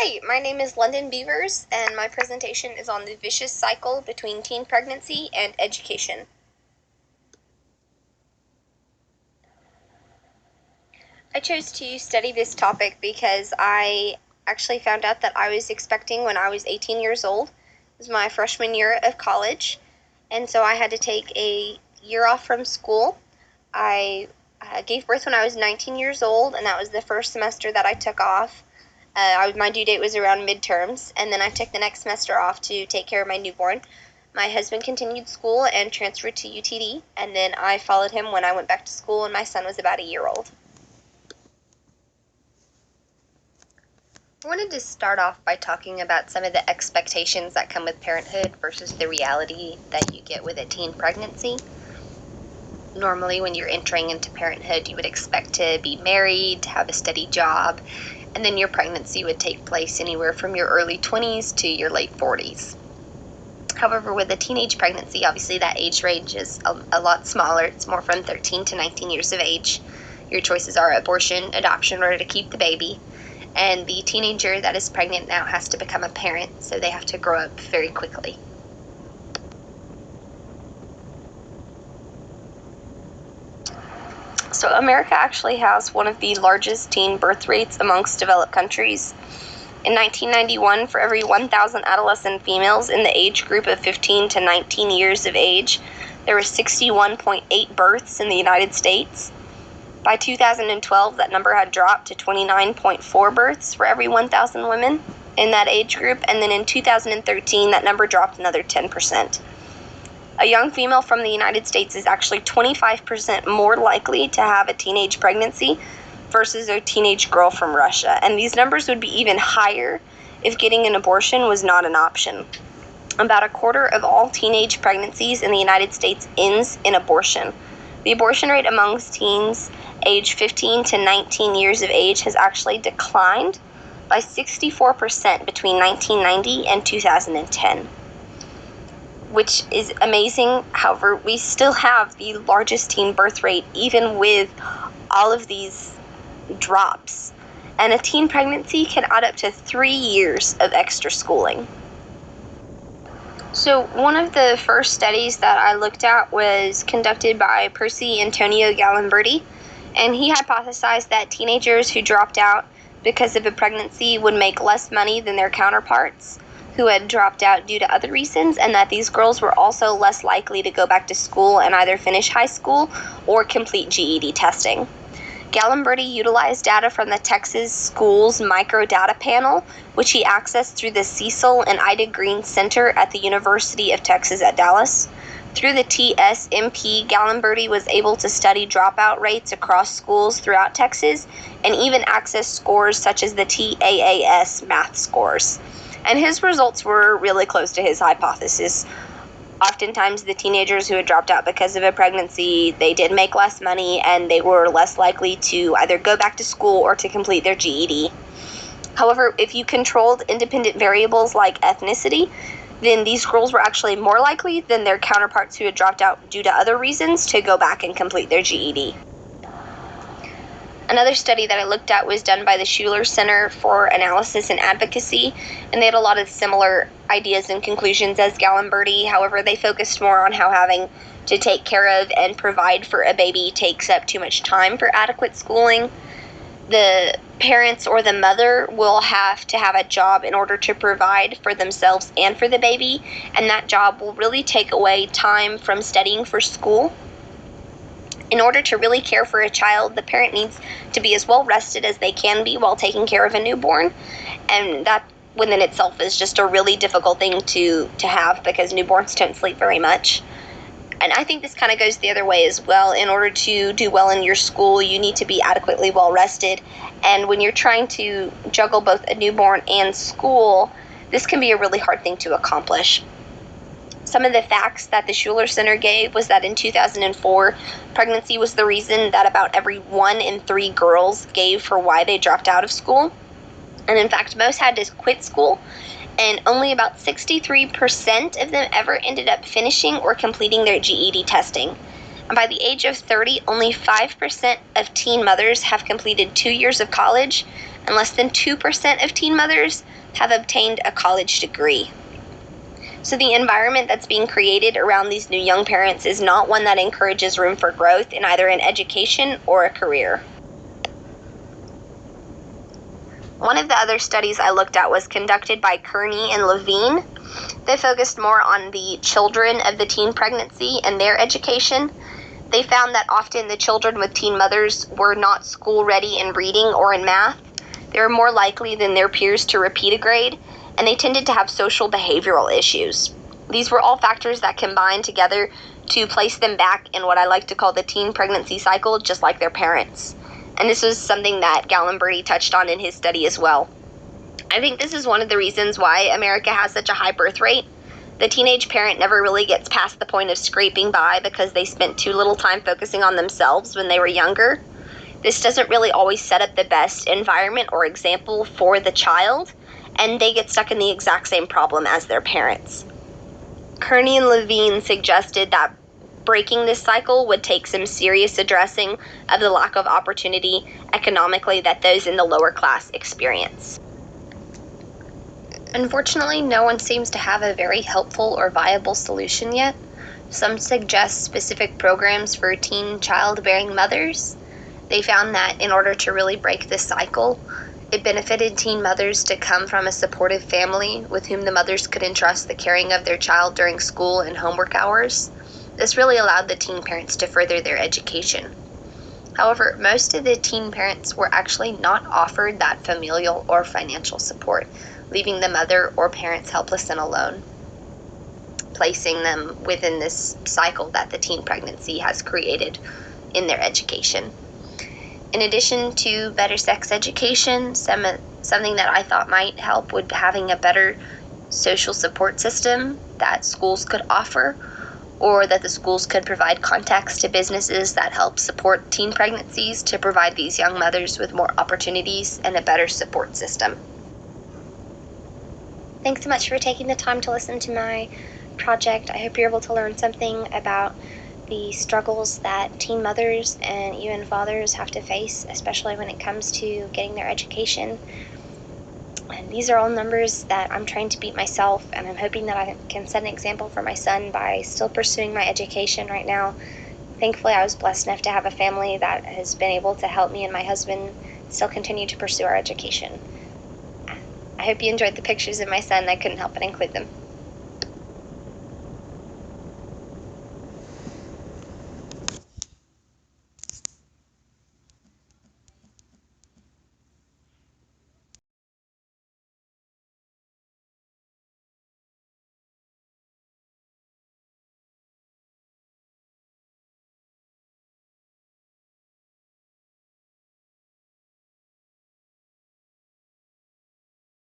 Hi, my name is London Beavers, and my presentation is on the vicious cycle between teen pregnancy and education. I chose to study this topic because I actually found out that I was expecting when I was 18 years old. It was my freshman year of college, and so I had to take a year off from school. I gave birth when I was 19 years old, and that was the first semester that I took off. My due date was around midterms, and then I took the next semester off to take care of my newborn. My husband continued school and transferred to UTD, and then I followed him when I went back to school, and my son was about a year old. I wanted to start off by talking about some of the expectations that come with parenthood versus the reality that you get with a teen pregnancy. Normally, when you're entering into parenthood, you would expect to be married, to have a steady job, and then your pregnancy would take place anywhere from your early 20s to your late 40s. However, with a teenage pregnancy, obviously that age range is a lot smaller. It's more from 13 to 19 years of age. Your choices are abortion, adoption, in order to keep the baby. And the teenager that is pregnant now has to become a parent, so they have to grow up very quickly. So America actually has one of the largest teen birth rates amongst developed countries. In 1991, for every 1,000 adolescent females in the age group of 15 to 19 years of age, there were 61.8 births in the United States. By 2012, that number had dropped to 29.4 births for every 1,000 women in that age group, and then in 2013, that number dropped another 10%. A young female from the United States is actually 25% more likely to have a teenage pregnancy versus a teenage girl from Russia, and these numbers would be even higher if getting an abortion was not an option. About a quarter of all teenage pregnancies in the United States ends in abortion. The abortion rate amongst teens aged 15 to 19 years of age has actually declined by 64% between 1990 and 2010, which is amazing. However, we still have the largest teen birth rate even with all of these drops, and a teen pregnancy can add up to 3 years of extra schooling. So one of the first studies that I looked at was conducted by Percy Antonio Galimberti, and he hypothesized that teenagers who dropped out because of a pregnancy would make less money than their counterparts who had dropped out due to other reasons, and that these girls were also less likely to go back to school and either finish high school or complete GED testing. Galimberti utilized data from the Texas Schools Microdata Panel, which he accessed through the Cecil and Ida Green Center at the University of Texas at Dallas. Through the TSMP, Galimberti was able to study dropout rates across schools throughout Texas and even access scores such as the TAAS math scores. And his results were really close to his hypothesis. Oftentimes, the teenagers who had dropped out because of a pregnancy, they did make less money, and they were less likely to either go back to school or to complete their GED. However, if you controlled independent variables like ethnicity, then these girls were actually more likely than their counterparts who had dropped out due to other reasons to go back and complete their GED. Another study that I looked at was done by the Schuler Center for Analysis and Advocacy, and they had a lot of similar ideas and conclusions as Galimberti. However, they focused more on how having to take care of and provide for a baby takes up too much time for adequate schooling. The parents or the mother will have to have a job in order to provide for themselves and for the baby, and that job will really take away time from studying for school. In order to really care for a child, the parent needs to be as well rested as they can be while taking care of a newborn, and that within itself is just a really difficult thing to have because newborns don't sleep very much. And I think this kind of goes the other way as well. In order to do well in your school, you need to be adequately well rested, and when you're trying to juggle both a newborn and school, this can be a really hard thing to accomplish. Some of the facts that the Schuler Center gave was that in 2004, pregnancy was the reason that about every 1 in 3 girls gave for why they dropped out of school. And in fact, most had to quit school, and only about 63% of them ever ended up finishing or completing their GED testing. And by the age of 30, only 5% of teen mothers have completed 2 years of college, and less than 2% of teen mothers have obtained a college degree. So the environment that's being created around these new young parents is not one that encourages room for growth in either an education or a career. One of the other studies I looked at was conducted by Kearney and Levine. They focused more on the children of the teen pregnancy and their education. They found that often the children with teen mothers were not school ready in reading or in math. They were more likely than their peers to repeat a grade, and they tended to have social behavioral issues. These were all factors that combined together to place them back in what I like to call the teen pregnancy cycle, just like their parents. And this was something that Gallenberty touched on in his study as well. I think this is one of the reasons why America has such a high birth rate. The teenage parent never really gets past the point of scraping by because they spent too little time focusing on themselves when they were younger. This doesn't really always set up the best environment or example for the child, and they get stuck in the exact same problem as their parents. Kearney and Levine suggested that breaking this cycle would take some serious addressing of the lack of opportunity economically that those in the lower class experience. Unfortunately, no one seems to have a very helpful or viable solution yet. Some suggest specific programs for teen childbearing mothers. They found that in order to really break this cycle, it benefited teen mothers to come from a supportive family with whom the mothers could entrust the caring of their child during school and homework hours. This really allowed the teen parents to further their education. However, most of the teen parents were actually not offered that familial or financial support, leaving the mother or parents helpless and alone, placing them within this cycle that the teen pregnancy has created in their education. In addition to better sex education, something that I thought might help would be having a better social support system that schools could offer, or that the schools could provide contacts to businesses that help support teen pregnancies to provide these young mothers with more opportunities and a better support system. Thanks so much for taking the time to listen to my project. I hope you're able to learn something about the struggles that teen mothers and even fathers have to face, especially when it comes to getting their education. And these are all numbers that I'm trying to beat myself, and I'm hoping that I can set an example for my son by still pursuing my education right now. Thankfully, I was blessed enough to have a family that has been able to help me and my husband still continue to pursue our education. I hope you enjoyed the pictures of my son. I couldn't help but include them.